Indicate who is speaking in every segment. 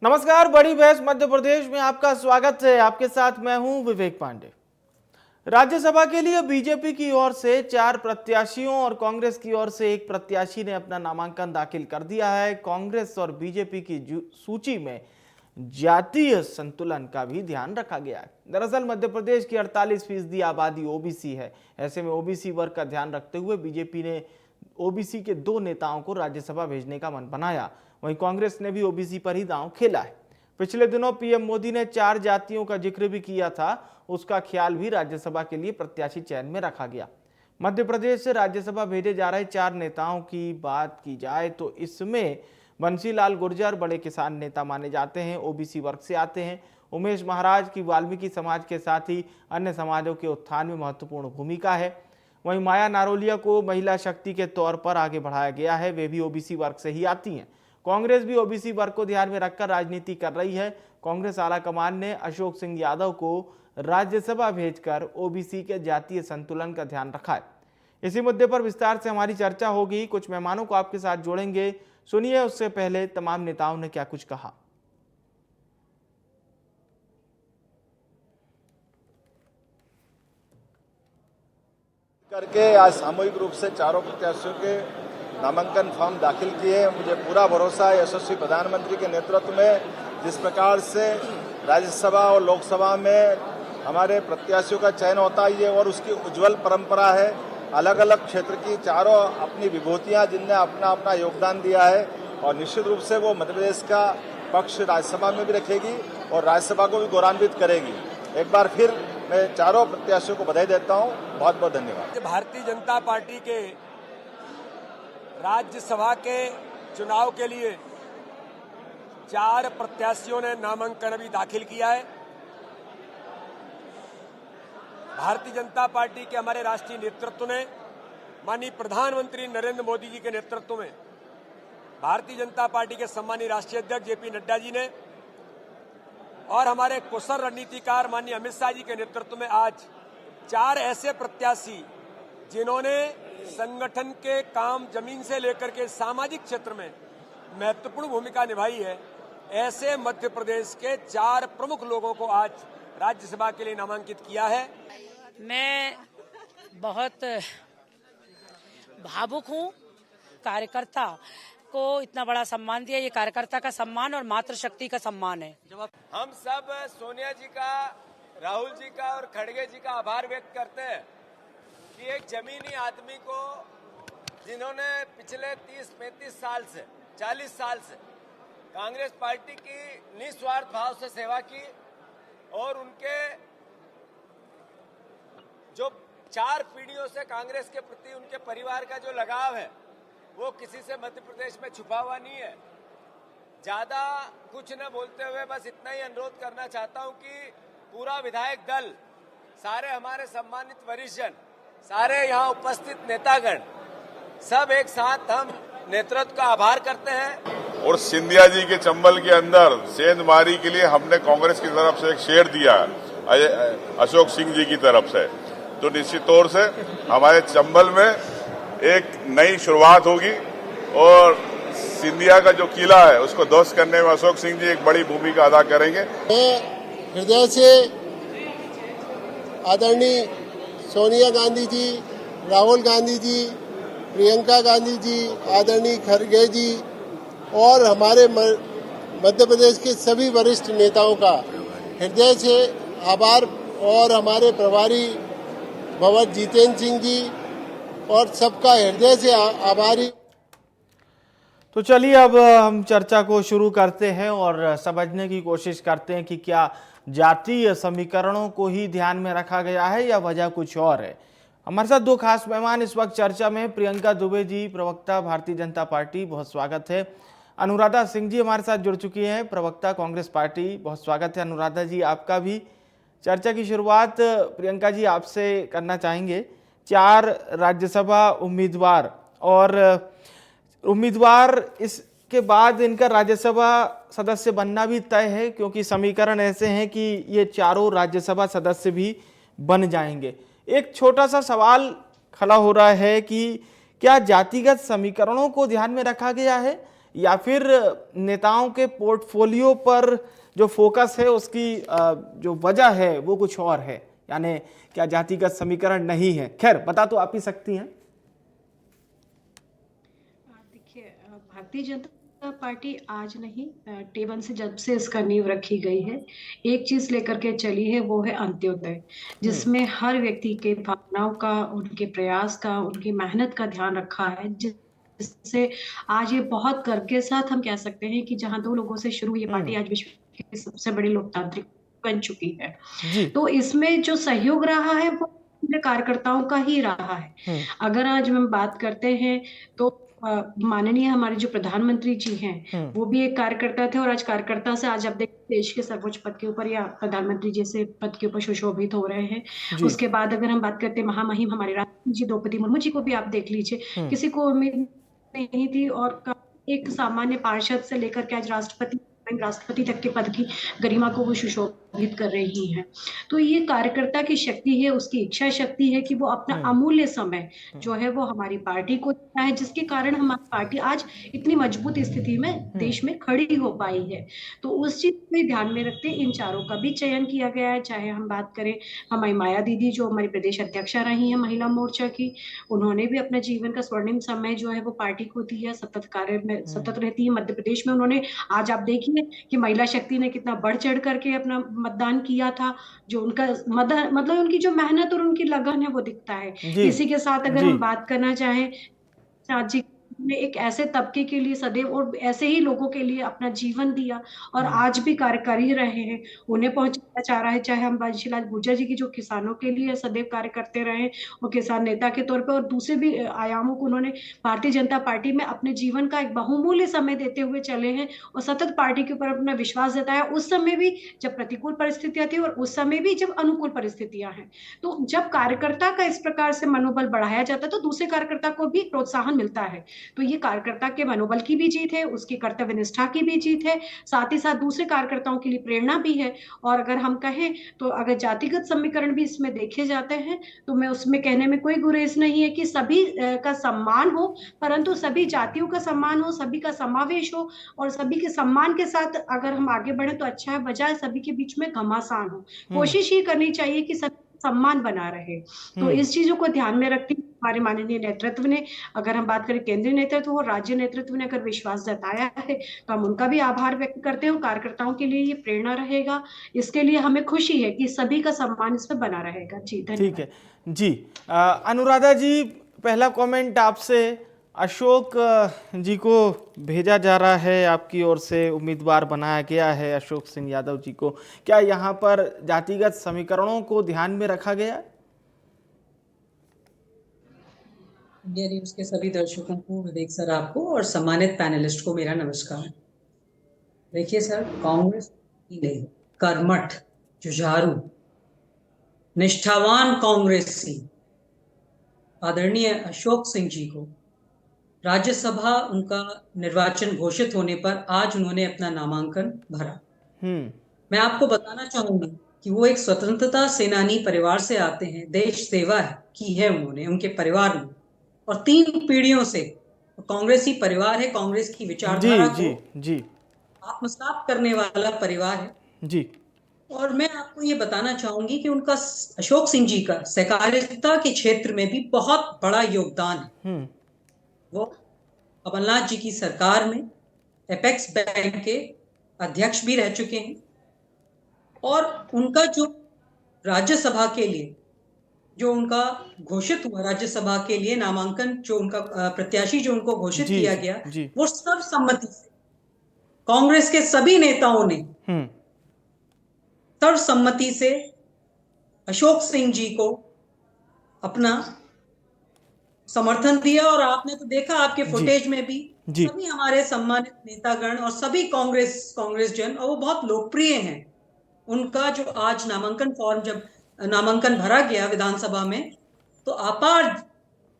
Speaker 1: नमस्कार, बड़ी बहस मध्य प्रदेश में आपका स्वागत है। आपके साथ मैं हूं विवेक पांडे। राज्यसभा के लिए बीजेपी की ओर से 4 प्रत्याशियों और कांग्रेस की ओर से 1 प्रत्याशी ने अपना नामांकन दाखिल कर दिया है। कांग्रेस और बीजेपी की सूची में जातीय संतुलन का भी ध्यान रखा गया है। दरअसल मध्य प्रदेश की 48% आबादी ओबीसी है। ऐसे में ओबीसी वर्ग का ध्यान रखते हुए बीजेपी ने ओबीसी के 2 नेताओं को राज्यसभा भेजने का मन बनाया। वहीं कांग्रेस ने भी ओबीसी पर ही दांव खेला है। पिछले दिनों पीएम मोदी ने 4 जातियों का जिक्र भी किया था, उसका ख्याल भी राज्यसभा के लिए प्रत्याशी चयन में रखा गया। मध्य प्रदेश से राज्यसभा भेजे जा रहे 4 नेताओं की बात की जाए तो इसमें बंसीलाल गुर्जर बड़े किसान नेता माने जाते हैं, ओबीसी वर्ग से आते हैं। उमेश महाराज की वाल्मीकि समाज के साथ ही अन्य समाजों के उत्थान में महत्वपूर्ण भूमिका है। वहीं माया नारोलिया को महिला शक्ति के तौर पर आगे बढ़ाया गया है, वे भी ओबीसी वर्ग से ही आती हैं। कांग्रेस भी ओबीसी वर्ग को ध्यान में रखकर राजनीति कर रही है। कांग्रेस आलाकमान ने अशोक सिंह यादव को राज्यसभा भेजकर ओबीसी के जातीय संतुलन का ध्यान रखा है। इसी मुद्दे पर विस्तार से हमारी चर्चा होगी। कुछ मेहमानों को आपके साथ जोड़ेंगे, सुनिए उससे पहले तमाम नेताओं ने क्या कुछ कहा।
Speaker 2: करके आज सामूहिक रूप से चारों प्रत्याशियों के नामांकन फॉर्म दाखिल किए। मुझे पूरा भरोसा है यशस्वी प्रधानमंत्री के नेतृत्व में जिस प्रकार से राज्यसभा और लोकसभा में हमारे प्रत्याशियों का चयन होता है और उसकी उज्जवल परंपरा है। अलग अलग क्षेत्र की चारों अपनी विभूतियां जिनने अपना अपना योगदान दिया है और निश्चित रूप से वो मध्य प्रदेश का पक्ष राज्यसभा में भी रखेगी और राज्यसभा को भी गौरवान्वित करेगी। एक बार फिर मैं चारों प्रत्याशियों को बधाई देता हूं। बहुत बहुत धन्यवाद।
Speaker 3: भारतीय जनता पार्टी के राज्यसभा के चुनाव के लिए 4 प्रत्याशियों ने नामांकन अभी दाखिल किया है। भारतीय जनता पार्टी के हमारे राष्ट्रीय नेतृत्व ने माननीय प्रधानमंत्री नरेंद्र मोदी जी के नेतृत्व में भारतीय जनता पार्टी के सम्मानीय राष्ट्रीय अध्यक्ष जेपी नड्डा जी ने और हमारे कुशल रणनीतिकार माननीय अमित शाह जी के नेतृत्व में आज 4 ऐसे प्रत्याशी जिन्होंने संगठन के काम जमीन से लेकर के सामाजिक क्षेत्र में महत्वपूर्ण भूमिका निभाई है, ऐसे मध्य प्रदेश के 4 प्रमुख लोगों को आज राज्यसभा के लिए नामांकित किया है।
Speaker 4: मैं बहुत भावुक हूँ। कार्यकर्ता को इतना बड़ा सम्मान दिया, ये कार्यकर्ता का सम्मान और मातृशक्ति का सम्मान है।
Speaker 3: हम सब सोनिया जी का, राहुल जी का और खड़गे जी का आभार व्यक्त करते हैं कि एक जमीनी आदमी को जिन्होंने पिछले 30-35 साल से 40 साल से कांग्रेस पार्टी की निस्वार्थ भाव से सेवा की और उनके जो 4 पीढ़ियों से कांग्रेस के प्रति उनके परिवार का जो लगाव है वो किसी से मध्य प्रदेश में छुपा हुआ नहीं है। ज्यादा कुछ न बोलते हुए बस इतना ही अनुरोध करना चाहता हूं कि पूरा विधायक दल, सारे हमारे सम्मानित वरिष्ठजन, सारे यहाँ उपस्थित नेतागण सब एक साथ हम नेतृत्व का आभार करते हैं।
Speaker 5: और सिंधिया जी के चंबल के अंदर सेंधमारी के लिए हमने कांग्रेस की तरफ से एक शेर दिया अशोक सिंह जी की तरफ से, तो निश्चित तौर से हमारे चंबल में एक नई शुरुआत होगी और सिंधिया का जो किला है उसको ध्वस्त करने में अशोक सिंह जी एक बड़ी भूमिका अदा करेंगे।
Speaker 6: मैं हृदय से आदरणीय सोनिया गांधी जी, राहुल गांधी जी, प्रियंका गांधी जी, आदरणीय खड़गे जी और हमारे मध्य प्रदेश के सभी वरिष्ठ नेताओं का हृदय से आभार और हमारे प्रभारी भगवत जितेंद्र सिंह जी और सबका हृदय से आभारी।
Speaker 1: तो चलिए अब हम चर्चा को शुरू करते हैं और समझने की कोशिश करते हैं कि क्या जातीय समीकरणों को ही ध्यान में रखा गया है या वजह कुछ और है। हमारे साथ 2 खास मेहमान इस वक्त चर्चा में। प्रियंका दुबे जी, प्रवक्ता भारतीय जनता पार्टी, बहुत स्वागत है। अनुराधा सिंह जी हमारे साथ जुड़ चुकी हैं, प्रवक्ता कांग्रेस पार्टी, बहुत स्वागत है अनुराधा जी आपका भी। चर्चा की शुरुआत प्रियंका जी आपसे करना चाहेंगे। 4 राज्यसभा उम्मीदवार और उम्मीदवार इसके बाद इनका राज्यसभा सदस्य बनना भी तय है, क्योंकि समीकरण ऐसे हैं कि ये चारों राज्यसभा सदस्य भी बन जाएंगे। एक छोटा सा सवाल खड़ा हो रहा है कि क्या जातिगत समीकरणों को ध्यान में रखा गया है या फिर नेताओं के पोर्टफोलियो पर जो फोकस है उसकी जो वजह है वो कुछ और है, यानी क्या जातिगत समीकरण नहीं है? खैर बता तो आप ही सकती हैं।
Speaker 7: देखिए, भारतीय जनता पार्टी आज नहीं, डे वन से जब से इसका नींव रखी गई है, एक चीज लेकर के चली है, वो है अंत्योदय, जिसमें हर व्यक्ति के भावनाओं का, उनके प्रयास का, उनकी मेहनत का ध्यान रखा है, जिससे आज ये बहुत गर्व के साथ हम कह सकते हैं कि जहां 2 लोगों से शुरू हुई ये पार्टी आज विश्व की सबसे बड़ी लोकतांत्रिक बन चुकी है।
Speaker 1: जी
Speaker 7: तो इसमें जो सहयोग रहा है वो अपने कार्यकर्ताओं का ही रहा है। अगर आज हम बात करते हैं तो माननीय हमारे जो प्रधानमंत्री जी हैं, वो भी एक कार्यकर्ता थे और आज कार्यकर्ता से आज आप देखते देश के सर्वोच्च पद के ऊपर या प्रधानमंत्री जैसे पद के ऊपर सुशोभित हो रहे हैं।
Speaker 1: जी
Speaker 7: उसके बाद अगर हम बात करते हैं महामहिम हमारे राष्ट्रपति जी द्रौपदी मुर्मू जी को भी आप देख लीजिए, किसी को उम्मीद नहीं थी और एक सामान्य पार्षद से लेकर के आज राष्ट्रपति तक के पद की गरिमा को वो सुशोभित कर रही हैं। तो ये कार्यकर्ता की शक्ति है, उसकी इच्छा शक्ति है कि वो अपना अमूल्य समय जो है वो हमारी पार्टी को देता है, जिसके कारण हमारी पार्टी आज इतनी मजबूत स्थिति में देश में खड़ी हो पाई है। तो उस चीज को ध्यान में रखते इन चारों का भी चयन किया गया है। चाहे हम बात करें हमारी माया दीदी जो हमारी प्रदेश अध्यक्षा रही है महिला मोर्चा की, उन्होंने भी अपने जीवन का स्वर्णिम समय जो है वो पार्टी को दिया, सतत कार्य में सतत रहती है। मध्य प्रदेश में उन्होंने, आज आप देखिए कि महिला शक्ति ने कितना बढ़ चढ़ करके अपना मतदान किया था, जो उनका मतलब उनकी जो मेहनत और उनकी लगन है वो दिखता है।
Speaker 1: जी
Speaker 7: इसी के साथ अगर
Speaker 1: जी
Speaker 7: हम बात करना चाहें, साथ जी ने एक ऐसे तबके के लिए सदैव और ऐसे ही लोगों के लिए अपना जीवन दिया और आज भी कार्य कर ही रहे हैं, उन्हें पहुंचाना चाह रहा है। चाहे हम बंशीलाल भूजा जी की जो किसानों के लिए सदैव कार्य करते रहे और किसान नेता के तौर पे, और दूसरे भी आयामों को उन्होंने भारतीय जनता पार्टी में अपने जीवन का एक बहुमूल्य समय देते हुए चले हैं और सतत पार्टी के ऊपर अपना विश्वास जताया, उस समय भी जब प्रतिकूल परिस्थितियां थी और उस समय भी जब अनुकूल परिस्थितियां हैं। तो जब कार्यकर्ता का इस प्रकार से मनोबल बढ़ाया जाता है तो दूसरे कार्यकर्ता को भी प्रोत्साहन मिलता है। तो ये कार्यकर्ता के मनोबल की भी जीत है, उसकी कर्तव्य निष्ठा की भी जीत है, साथ ही साथ दूसरे कार्यकर्ताओं के लिए प्रेरणा भी है। और अगर हम कहें तो अगर जातिगत समीकरण भी इसमें देखे जाते हैं तो मैं उसमें कहने में कोई गुरेज नहीं है कि सभी का सम्मान हो, परंतु सभी जातियों का सम्मान हो, सभी का समावेश हो और सभी के सम्मान के साथ अगर हम आगे बढ़े तो अच्छा है, बजाय सभी के बीच में घमासान हो। कोशिश ये करनी चाहिए कि सब सम्मान बना रहे। तो इस चीजों को ध्यान में रखते हमारे माननीय नेतृत्व ने, अगर हम बात करें केंद्रीय नेतृत्व और राज्य नेतृत्व ने अगर विश्वास जताया है तो हम उनका भी आभार व्यक्त करते हैं। कार्यकर्ताओं के लिए ये प्रेरणा रहेगा, इसके लिए हमें खुशी है कि सभी का सम्मान इसमें बना रहेगा। जी धन्यवाद।
Speaker 1: ठीक है जी। अनुराधा जी, पहला कमेंट आपसे, अशोक जी को भेजा जा रहा है, आपकी ओर से उम्मीदवार बनाया गया है अशोक सिंह यादव जी को, क्या यहाँ पर जातिगत समीकरणों को ध्यान में रखा गया है?
Speaker 8: इंडिया न्यूज के सभी दर्शकों को, विवेक सर आपको और सम्मानित पैनलिस्ट को मेरा नमस्कार। देखिए सर, कांग्रेस ही नहीं, कर्मठ, जुझारू, निष्ठावान कांग्रेसी आदरणीय अशोक सिंह जी को राज्यसभा उनका निर्वाचन घोषित होने पर आज उन्होंने अपना नामांकन भरा। मैं आपको बताना चाहूंगी कि वो एक स्वतंत्रता सेनानी परिवार से आते हैं, देश सेवा की है उन्होंने उनके परिवार में, और 3 पीढ़ियों से कांग्रेसी परिवार है, कांग्रेस की विचारधारा को आत्मसात करने वाला परिवार है
Speaker 1: जी।
Speaker 8: और मैं आपको ये बताना चाहूंगी कि उनका, अशोक सिंह जी का सहकारिता के क्षेत्र में भी बहुत बड़ा योगदान है। वो कमलनाथ जी की सरकार में एपेक्स बैंक के अध्यक्ष भी रह चुके हैं और उनका जो राज्यसभा के लिए जो उनका घोषित हुआ, राज्यसभा के लिए नामांकन जो उनका प्रत्याशी जो उनको घोषित किया गया, वो सर्वसम्मति से कांग्रेस के सभी नेताओं ने सर्वसम्मति से अशोक सिंह जी को अपना समर्थन दिया। और आपने तो देखा आपके फुटेज में भी सभी हमारे सम्मानित नेतागण और सभी कांग्रेस जन, और वो बहुत लोकप्रिय हैं। उनका जो आज नामांकन फॉर्म जब नामांकन भरा गया विधानसभा में, तो अपार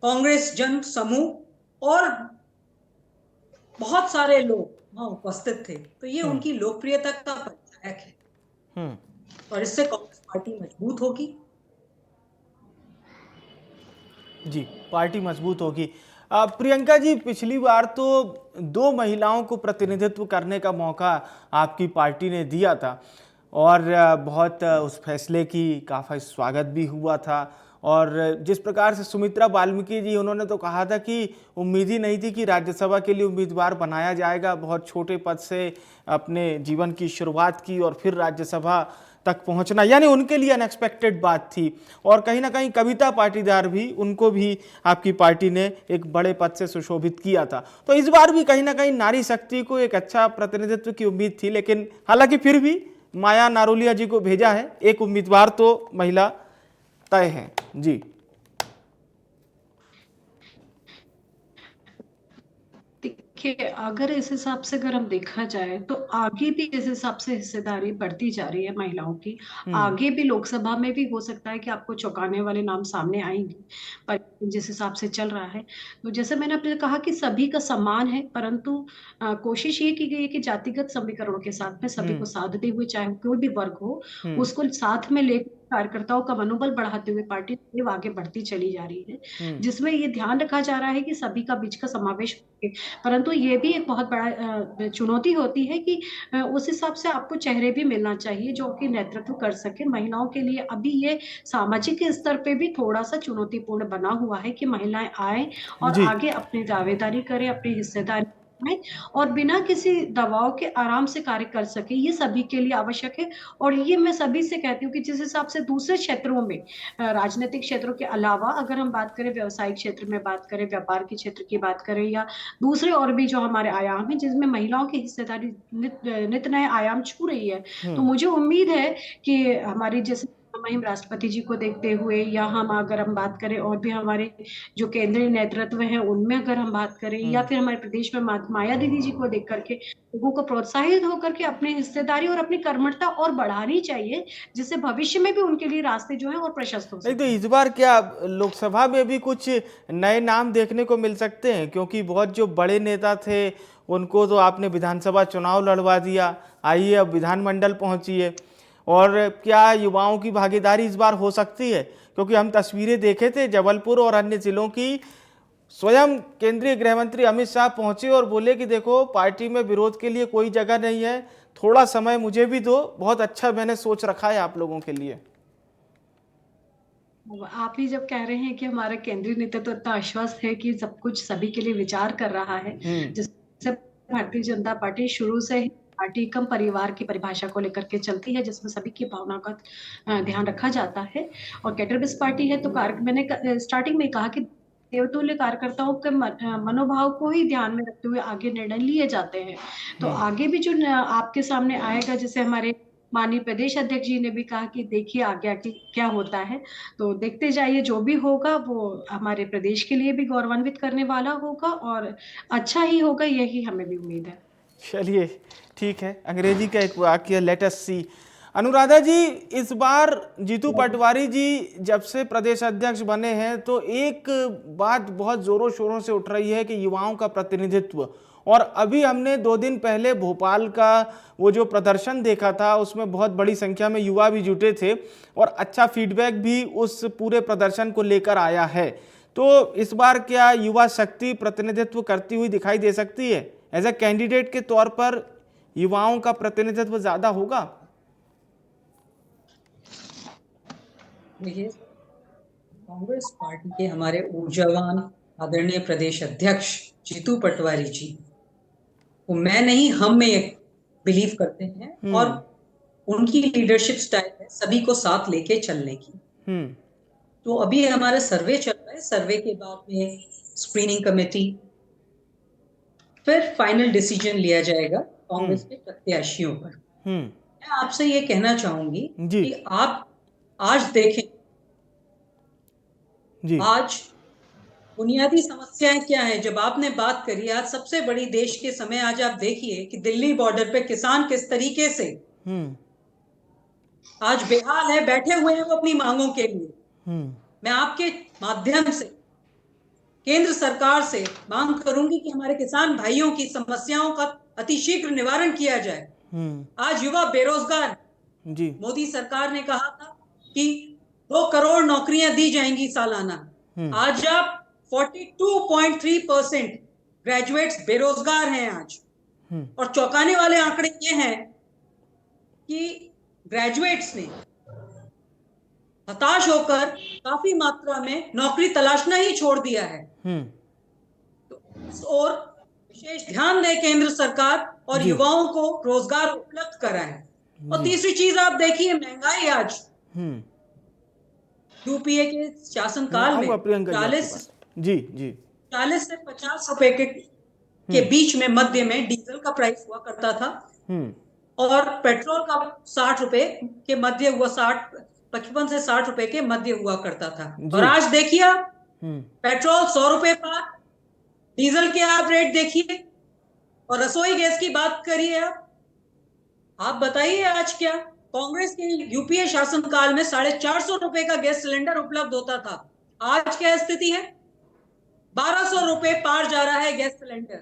Speaker 8: कांग्रेस जन समूह और बहुत सारे लोग वहां उपस्थित थे। तो ये उनकी लोकप्रियता का परिचायक है और इससे कांग्रेस पार्टी मजबूत होगी।
Speaker 1: जी, पार्टी मजबूत होगी। प्रियंका जी, पिछली बार तो 2 महिलाओं को प्रतिनिधित्व करने का मौका आपकी पार्टी ने दिया था और बहुत उस फैसले की काफ़ी स्वागत भी हुआ था। और जिस प्रकार से सुमित्रा वाल्मीकि जी, उन्होंने तो कहा था कि उम्मीद ही नहीं थी कि राज्यसभा के लिए उम्मीदवार बनाया जाएगा। बहुत छोटे पद से अपने जीवन की शुरुआत की और फिर राज्यसभा तक पहुंचना, यानी उनके लिए अनएक्सपेक्टेड बात थी। और कहीं ना कहीं कविता पाटीदार भी, उनको भी आपकी पार्टी ने एक बड़े पद से सुशोभित किया था। तो इस बार भी कहीं ना कहीं नारी शक्ति को एक अच्छा प्रतिनिधित्व की उम्मीद थी, लेकिन हालांकि फिर भी माया नारोलिया जी को भेजा है। एक उम्मीदवार तो महिला तय है जी।
Speaker 7: देखिए, अगर इस हिसाब से अगर हम देखा जाए तो आगे भी इस हिसाब से हिस्सेदारी बढ़ती जा रही है महिलाओं की। आगे भी लोकसभा में भी हो सकता है कि आपको चौंकाने वाले नाम सामने आएंगे, पर जिस हिसाब से चल रहा है, तो जैसे मैंने अपने कहा कि सभी का सम्मान है, परंतु कोशिश ये की गई है कि जातिगत समीकरणों के साथ में सभी को साथ देते हुए, चाहे कोई भी वर्ग हो, उसको साथ में लेकर कार्यकर्ताओं का मनोबल बढ़ाते हुए पार्टी आगे बढ़ती चली जा रही है, जिसमें ये ध्यान रखा जा रहा है कि सभी का बीच का समावेश हो। परंतु ये भी एक बहुत बड़ा चुनौती होती है कि उस हिसाब से आपको चेहरे भी मिलना चाहिए जो कि नेतृत्व कर सके। महिलाओं के लिए अभी ये सामाजिक स्तर पे भी थोड़ा सा चुनौतीपूर्ण बना हुआ है कि महिलाएं आए और
Speaker 1: जी
Speaker 7: आगे अपनी दावेदारी करें, अपनी हिस्सेदारी में, और बिना किसी दबाव के आराम से कार्य कर सके। ये सभी के लिए आवश्यक है। और ये मैं सभी से कहती हूँ कि जिस हिसाब से दूसरे क्षेत्रों में, राजनीतिक क्षेत्रों के अलावा अगर हम बात करें, व्यवसायिक क्षेत्र में बात करें, व्यापार के क्षेत्र की बात करें, या दूसरे और भी जो हमारे आयाम हैं जिसमें महिलाओं की हिस्सेदारी नित नए आयाम छू रही है, तो मुझे उम्मीद है कि हमारी जैसे महिम राष्ट्रपति जी को देखते हुए, या हम अगर हम बात करें और भी हमारे जो केंद्रीय नेतृत्व है उनमें अगर हम बात करें, या फिर हमारे प्रदेश में माया दीदी जी को देख करके लोगों को प्रोत्साहित होकर के अपनी हिस्सेदारी और अपनी कर्मठता और बढ़ानी चाहिए, जिससे भविष्य में भी उनके लिए रास्ते जो है और प्रशस्त हो
Speaker 1: नहीं, तो
Speaker 7: सके।
Speaker 1: इस बार क्या लोकसभा में भी कुछ नए नाम देखने को मिल सकते हैं? क्योंकि बहुत जो बड़े नेता थे उनको तो आपने विधानसभा चुनाव लड़वा दिया, आइए अब विधानमंडल पहुंचिए। और क्या युवाओं की भागीदारी इस बार हो सकती है? क्योंकि हम तस्वीरें देखे थे जबलपुर और अन्य जिलों की, स्वयं केंद्रीय गृह मंत्री अमित शाह पहुंचे और बोले कि देखो, पार्टी में विरोध के लिए कोई जगह नहीं है, थोड़ा समय मुझे भी दो, बहुत अच्छा मैंने सोच रखा है आप लोगों के लिए।
Speaker 7: आप ही जब कह रहे हैं कि हमारा केंद्रीय नेतृत्व इतना आश्वस्त है कि सब कुछ सभी के लिए विचार कर रहा है, जिससे भारतीय जनता पार्टी शुरू से ही पार्टी एकम परिवार की परिभाषा को लेकर के चलती है, जिसमें सभी की भावना का ध्यान रखा जाता है। और कैडर पार्टी है तो मैंने स्टार्टिंग में कहा कि देवतुल्य कार्यकर्ताओं के मनोभाव को ही ध्यान में रखते हुए आगे निर्णय लिए जाते हैं। तो आगे भी जो आपके सामने आएगा, जैसे हमारे माननीय प्रदेश अध्यक्ष जी ने भी कहा कि देखिए आगे क्या होता है, तो देखते जाइए, जो भी होगा वो हमारे प्रदेश के लिए भी गौरवान्वित करने वाला होगा और अच्छा ही होगा, यही हमें भी उम्मीद है।
Speaker 1: चलिए ठीक है, अंग्रेजी का एक वाक्य, लेट अस सी। अनुराधा जी, इस बार जीतू पटवारी जी जब से प्रदेश अध्यक्ष बने हैं तो एक बात बहुत जोरों शोरों से उठ रही है कि युवाओं का प्रतिनिधित्व। और अभी हमने 2 दिन पहले भोपाल का वो जो प्रदर्शन देखा था, उसमें बहुत बड़ी संख्या में युवा भी जुटे थे और अच्छा फीडबैक भी उस पूरे प्रदर्शन को लेकर आया है। तो इस बार क्या युवा शक्ति प्रतिनिधित्व करती हुई दिखाई दे सकती है? एज ए कैंडिडेट के तौर पर युवाओं का प्रतिनिधित्व ज्यादा होगा?
Speaker 8: देखिए, कांग्रेस पार्टी के हमारे ऊर्जावान आदरणीय प्रदेश अध्यक्ष जीतू पटवारी जी, वो मैं नहीं हम में बिलीव करते हैं और उनकी लीडरशिप स्टाइल है सभी को साथ लेके चलने की। तो अभी हमारा सर्वे चल रहा है, सर्वे के बाद में स्क्रीनिंग कमेटी, फिर फाइनल डिसीजन लिया जाएगा कांग्रेस के प्रत्याशियों पर। मैं आपसे ये कहना चाहूंगी कि आप आज देखें, आज बुनियादी समस्याएं क्या है। जब आपने बात करी आज सबसे बड़ी देश के समय, आज आप देखिए कि दिल्ली बॉर्डर पे किसान किस तरीके से आज बेहाल है, बैठे हुए हैं वो अपनी मांगों के लिए। मैं आपके माध्यम से केंद्र सरकार से मांग करूंगी कि हमारे किसान भाइयों की समस्याओं का अतिशीघ्र निवारण किया जाए। आज युवा बेरोजगार, मोदी सरकार ने कहा था कि 2 करोड़ नौकरियां दी जाएंगी सालाना। आज आप 42.3% ग्रेजुएट्स बेरोजगार हैं आज। और चौंकाने वाले आंकड़े ये हैं कि ग्रेजुएट्स ने हताश होकर काफी मात्रा में नौकरी तलाशना ही छोड़ दिया है। तो इस ओर विशेष ध्यान दे केंद्र सरकार और युवाओं को रोजगार उपलब्ध कराए। और तीसरी चीज आप देखिए, महंगाई आज यूपीए के शासनकाल में 40 से 50 रुपए के बीच में मध्य में डीजल का प्राइस हुआ करता था और पेट्रोल का 60 रुपए के मध्य हुआ, 55 से 60 रुपए के मध्य हुआ करता था। और आज देखिए पेट्रोल 100 रुपए पर, डीजल के आप रेट देखिए, और रसोई गैस की बात करिए आप बताइए आज क्या। कांग्रेस के यूपीए शासनकाल में 450 रुपए का गैस सिलेंडर उपलब्ध होता था, आज क्या स्थिति है? 1200 रुपए पार जा रहा है गैस सिलेंडर।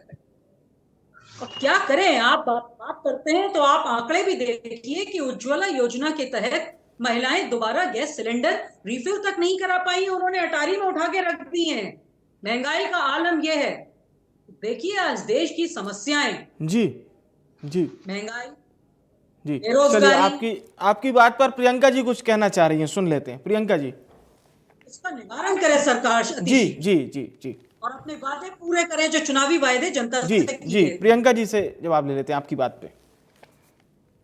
Speaker 8: और क्या करें, आप बात करते हैं तो आप आंकड़े भी देखिए कि उज्ज्वला योजना के तहत महिलाएं दोबारा गैस सिलेंडर रिफिल तक नहीं करा पाई, उन्होंने अटारी में उठा के रख दी हैं। महंगाई का आलम यह है। देखिए आज देश की समस्याएं,
Speaker 1: जी
Speaker 8: महंगाई,
Speaker 1: जी,
Speaker 8: चलिए
Speaker 1: आपकी बात पर प्रियंका जी कुछ कहना चाह रही हैं, सुन लेते हैं प्रियंका जी।
Speaker 8: इसका निवारण करे सरकार।
Speaker 1: जी
Speaker 8: और अपने वादे पूरे करें जो चुनावी वायदे जनता से किए।
Speaker 1: जी प्रियंका जी से जवाब ले लेते हैं आपकी बात पे।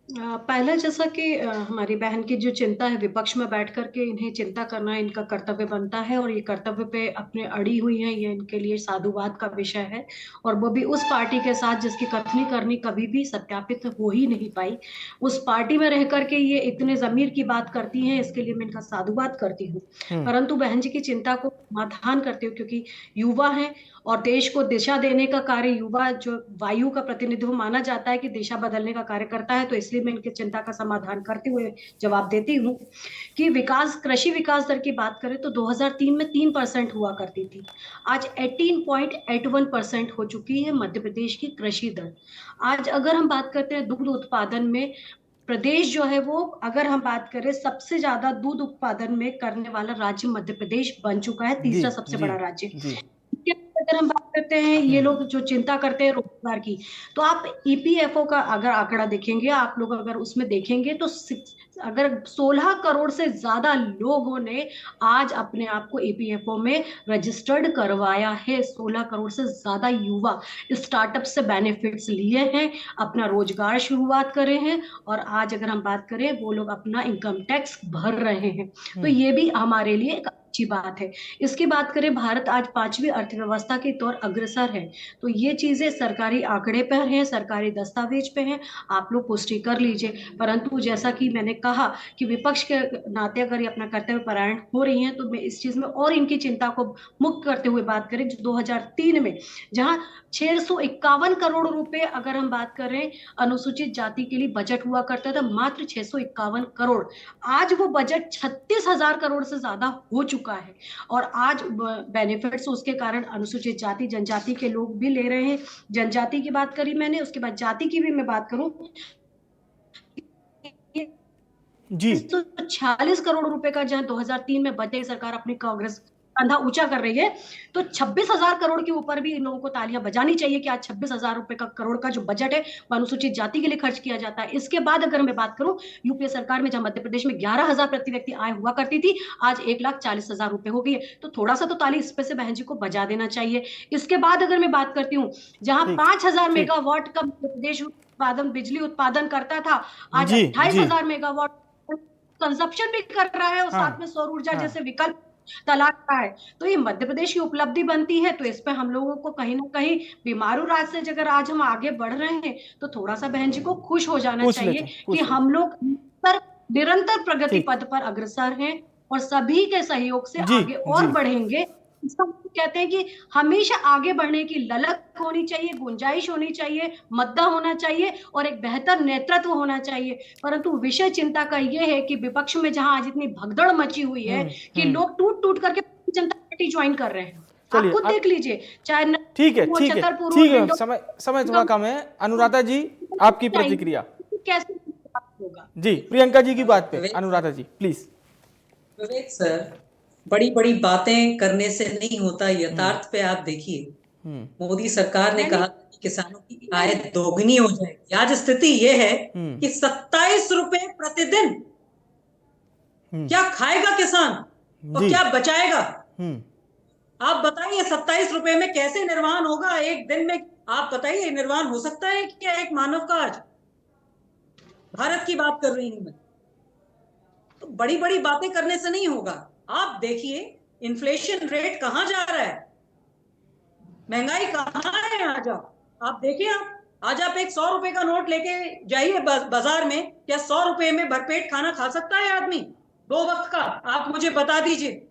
Speaker 7: पहला, जैसा कि हमारी बहन की जो चिंता है, विपक्ष में बैठ करके इन्हें चिंता करना इनका कर्तव्य बनता है और ये कर्तव्य पे अपने अड़ी हुई है, ये इनके लिए साधुवाद का विषय है। और वो भी उस पार्टी के साथ जिसकी कथनी करनी कभी भी सत्यापित हो ही नहीं पाई, उस पार्टी में रह करके ये इतने जमीर की बात करती हैं, इसके लिए मैं इनका साधुवाद करती हूँ। परंतु बहन जी की चिंता को समाधान करती हूँ, क्योंकि युवा है और देश को दिशा देने का कार्य, युवा जो वायु का प्रतिनिधित्व माना जाता है कि दिशा बदलने का कार्य करता है, तो इसलिए मैं इनकी चिंता का समाधान करते हुए जवाब देती हूँ कि कृषि विकास दर की बात करें तो 2003 में 3% हुआ करती थी, आज 18.81% हो चुकी है मध्य प्रदेश की कृषि दर। आज अगर हम बात करते हैं दूध उत्पादन में, प्रदेश जो है वो, अगर हम बात करें सबसे ज्यादा दूध उत्पादन में करने वाला राज्य मध्य प्रदेश बन चुका है, तीसरा सबसे बड़ा राज्य। अगर हम बात करते हैं, ये लोग जो चिंता करते हैं रोजगार की, तो आप ईपीएफओ का अगर आंकड़ा देखेंगे, आप लोग अगर उसमें देखेंगे तो अगर 16 करोड़ से ज्यादा लोगों ने आज अपने आप को ईपीएफओ में रजिस्टर्ड करवाया है। 16 करोड़ से ज्यादा युवा स्टार्टअप से बेनिफिट्स लिए हैं, अपना रोजगार शुरुआत करे हैं, और आज अगर हम बात करें वो लोग अपना इनकम टैक्स भर रहे हैं, तो ये भी हमारे लिए एक अच्छी बात है। इसकी बात करें, भारत आज 5वीं अर्थव्यवस्था के तौर अग्रसर है, तो ये चीजें सरकारी आंकड़े पर हैं, सरकारी दस्तावेज पे हैं, आप लोग पुष्टि कर लीजिए। परंतु जैसा कि मैंने कहा कि विपक्ष के नाते अगर ये अपना कर्तव्य परायण हो रही हैं, तो मैं इस चीज में और इनकी चिंता को मुक्त करते हुए बात करें, जो 2003 में जहां 651 करोड़ रुपए अगर हम बात करें अनुसूचित जाति के लिए बजट हुआ करता था, मात्र 651 करोड़, आज वो बजट 36,000 करोड़ से ज्यादा हो चुका है। और आज बेनिफिट्स उसके कारण अनुसूचित जाति जनजाति के लोग भी ले रहे हैं। जनजाति की बात करी मैंने, उसके बाद जाति की भी मैं बात करूं, जी 46 करोड़ रुपए का जहां 2003 में बजट सरकार अपनी कांग्रेस कंधा ऊंचा कर रही है, तो 26,000 करोड़ के ऊपर भी इन लोगों को तालियां बजानी चाहिए कि आज 26,000 रुपए का करोड़ का जो बजट है वो अनुसूचित जाति के लिए खर्च किया जाता है। इसके बाद अगर मैं बात करूं, यूपीए सरकार में जहां मध्य प्रदेश में 11,000 प्रति व्यक्ति आय हुआ करती थी, आज 1,40,000 रुपए हो गई है, तो थोड़ा सा तो ताली इस पे से बहन जी को बजा देना चाहिए। इसके बाद अगर मैं बात करती हूँ, जहां 5,000 मेगावाट का प्रदेश बिजली उत्पादन करता था, आज 28,000 मेगावाट कंजप्शन भी कर रहा है, और साथ में सौर ऊर्जा जैसे विकल्प तलाक रहा है। तो ये मध्य प्रदेश की उपलब्धि बनती है, तो इस पे हम लोगों को कहीं ना कहीं बीमारू राज्य से अगर आज हम आगे बढ़ रहे हैं, तो थोड़ा सा बहन जी को खुश हो जाना चाहिए कि हम लोग निरंतर प्रगति पथ पर अग्रसर हैं और सभी के सहयोग से आगे और बढ़ेंगे। कहते हैं कि हमेशा आगे बढ़ने की ललक होनी चाहिए, गुंजाइश होनी चाहिए, मद्दा होना चाहिए और एक बेहतर नेतृत्व होना चाहिए। परंतु विषय चिंता का यह है कि विपक्ष में जहां आज इतनी भगदड़ मची हुई है कि लोग टूट टूट करके जनता पार्टी ज्वाइन कर रहे हैं, आप खुद देख लीजिए। चाहे
Speaker 1: ठीक है, समय थोड़ा कम है। अनुराधा जी, आपकी प्रतिक्रिया
Speaker 7: कैसे होगा?
Speaker 1: जी, प्रियंका जी की बात पे अनुराधा जी प्लीज।
Speaker 8: विवेक सर, बड़ी बड़ी बातें करने से नहीं होता, यथार्थ पे आप देखिए। मोदी सरकार ने कहा कि किसानों की आय दोगुनी हो जाएगी। आज स्थिति ये है कि 27 रुपए प्रतिदिन। क्या खाएगा किसान और क्या बचाएगा? आप बताइए, 27 रुपए में कैसे निर्वाहन होगा एक दिन में? आप बताइए, निर्वाहन हो सकता है क्या एक मानव का? आज भारत की बात कर रही हूं मैं। तो बड़ी बड़ी बातें करने से नहीं होगा। आप देखिए इन्फ्लेशन रेट कहां जा रहा है, महंगाई कहां है। आप देखिए, आज आप एक 100 रुपए का नोट लेके जाइए बाजार में, क्या 100 रुपए में भरपेट खाना खा सकता है आदमी 2 वक्त का? आप मुझे बता दीजिए।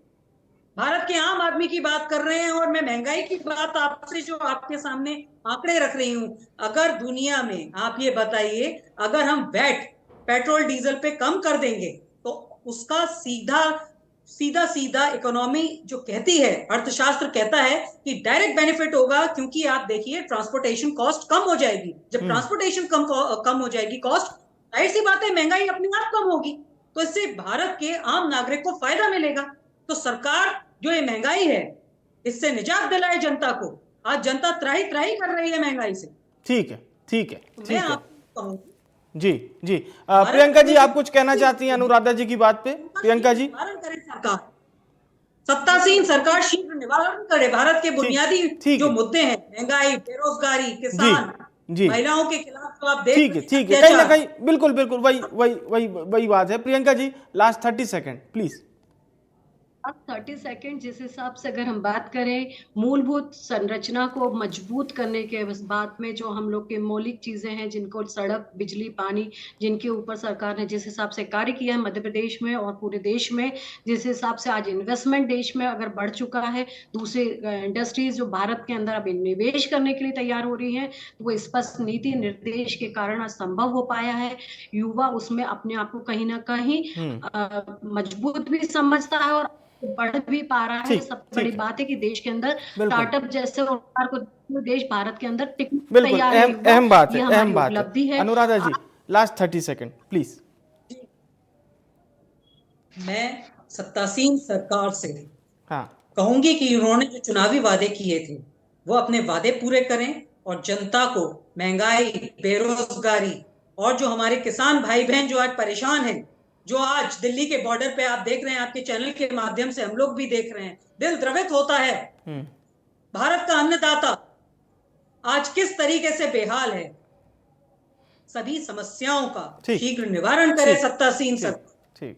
Speaker 8: भारत के आम आदमी की बात कर रहे हैं और मैं महंगाई की बात आपसे जो आपके सामने आंकड़े रख रही हूं। अगर दुनिया में, आप ये बताइए, अगर हम वैट पेट्रोल डीजल पे कम कर देंगे तो उसका सीधा इकोनॉमी जो कहती है, अर्थशास्त्र कहता है कि डायरेक्ट बेनिफिट होगा, क्योंकि आप देखिए ट्रांसपोर्टेशन कॉस्ट कम हो जाएगी। जब ट्रांसपोर्टेशन कम हो जाएगी कॉस्ट, जाहिर सी बात है महंगाई अपने आप कम होगी। तो इससे भारत के आम नागरिक को फायदा मिलेगा। तो सरकार जो ये महंगाई है, इससे निजात दिलाए जनता को। आज जनता त्राही त्राही कर रही है महंगाई से।
Speaker 1: ठीक है, ठीक है,
Speaker 8: तो
Speaker 1: ठीक
Speaker 8: मैं
Speaker 1: है।
Speaker 8: आपको कहूंगी,
Speaker 1: जी जी, प्रियंका जी आप कुछ कहना चाहती हैं अनुराधा जी की बात पे? प्रियंका जी।
Speaker 8: निवारण करे सरकार, सत्तासीन सरकार शीघ्र निवारण करे। भारत के बुनियादी
Speaker 1: ठीक
Speaker 8: जो
Speaker 1: है।
Speaker 8: मुद्दे हैं, महंगाई, बेरोजगारी,
Speaker 1: जी
Speaker 8: किसान,
Speaker 1: जी,
Speaker 8: महिलाओं के खिलाफ जो आप देख
Speaker 1: ठीक है, ठीक है, कहीं ना कहीं बिल्कुल बिल्कुल वही बात है। Priyanka ji last 30 second please.
Speaker 7: अब 30 सेकंड जिस हिसाब से अगर हम बात करें मूलभूत संरचना को मजबूत करने के बात में, जो हम लोग के मौलिक चीजें हैं, जिनको सड़क, बिजली, पानी, जिनके ऊपर सरकार ने जिस हिसाब से कार्य किया है मध्य प्रदेश में और पूरे देश में, जिस हिसाब से आज इन्वेस्टमेंट देश में अगर बढ़ चुका है, दूसरे इंडस्ट्रीज जो भारत के अंदर अभी निवेश करने के लिए तैयार हो रही है, तो वो स्पष्ट नीति निर्देश के कारण आज संभव हो पाया है। युवा उसमें अपने आप को कहीं ना कहीं मजबूत भी समझता है और बढ़ भी पा रहा है। सबसे बड़ी बात है कि देश के अंदर स्टार्टअप जैसे रोजगार को देश भारत के अंदर टिकने तैयार है।
Speaker 1: अहम बात है,
Speaker 7: ये
Speaker 1: अहम
Speaker 7: हमारी
Speaker 1: बात
Speaker 7: उपलब्धि
Speaker 1: है।
Speaker 7: है।
Speaker 1: अनुराधा जी लास्ट 30 सेकेंड प्लीज।
Speaker 8: मैं सत्तासीन सरकार से
Speaker 1: हाँ,
Speaker 8: कहूंगी कि उन्होंने जो चुनावी वादे किए थे वो अपने वादे पूरे करें और जनता को महंगाई, बेरोजगारी और जो हमारे किसान भाई बहन जो आज परेशान हैं, जो आज दिल्ली के बॉर्डर पे आप देख रहे हैं, आपके चैनल के माध्यम से हम लोग भी देख रहे हैं, दिल द्रवित होता है। भारत का अन्नदाता आज किस तरीके से बेहाल है। सभी समस्याओं का शीघ्र निवारण करे सत्तासीन सरकार।
Speaker 1: ठीक,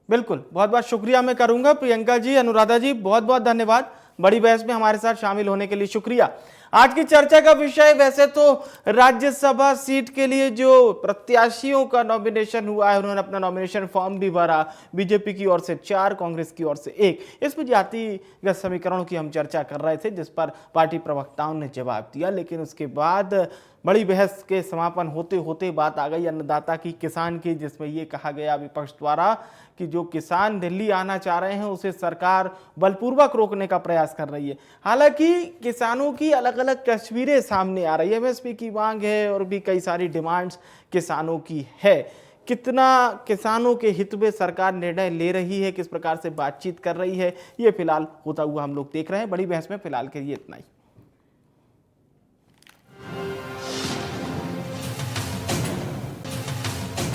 Speaker 1: बिल्कुल, बहुत बहुत शुक्रिया मैं करूंगा। प्रियंका जी, अनुराधा जी, बहुत बहुत धन्यवाद बड़ी बहस में हमारे साथ शामिल होने के लिए, शुक्रिया। आज की चर्चा का विषय वैसे तो राज्यसभा सीट के लिए जो प्रत्याशियों का नॉमिनेशन हुआ है, उन्होंने अपना नॉमिनेशन फॉर्म भी भरा। बीजेपी की ओर से 4, कांग्रेस की ओर से 1। इसमें जातिगत समीकरणों की हम चर्चा कर रहे थे, जिस पर पार्टी प्रवक्ताओं ने जवाब दिया। लेकिन उसके बाद बड़ी बहस के समापन होते होते बात आ गई अन्नदाता की, किसान की, जिसमें ये कहा गया विपक्ष द्वारा कि जो किसान दिल्ली आना चाह रहे हैं उसे सरकार बलपूर्वक रोकने का प्रयास कर रही है। हालांकि किसानों की अलग अलग तस्वीरें सामने आ रही है। एमएसपी की मांग है और भी कई सारी डिमांड्स किसानों की है। कितना किसानों के हित में सरकार निर्णय ले रही है, किस प्रकार से बातचीत कर रही है, ये फिलहाल होता हुआ हम लोग देख रहे हैं। बड़ी बहस में फिलहाल के लिए इतना ही।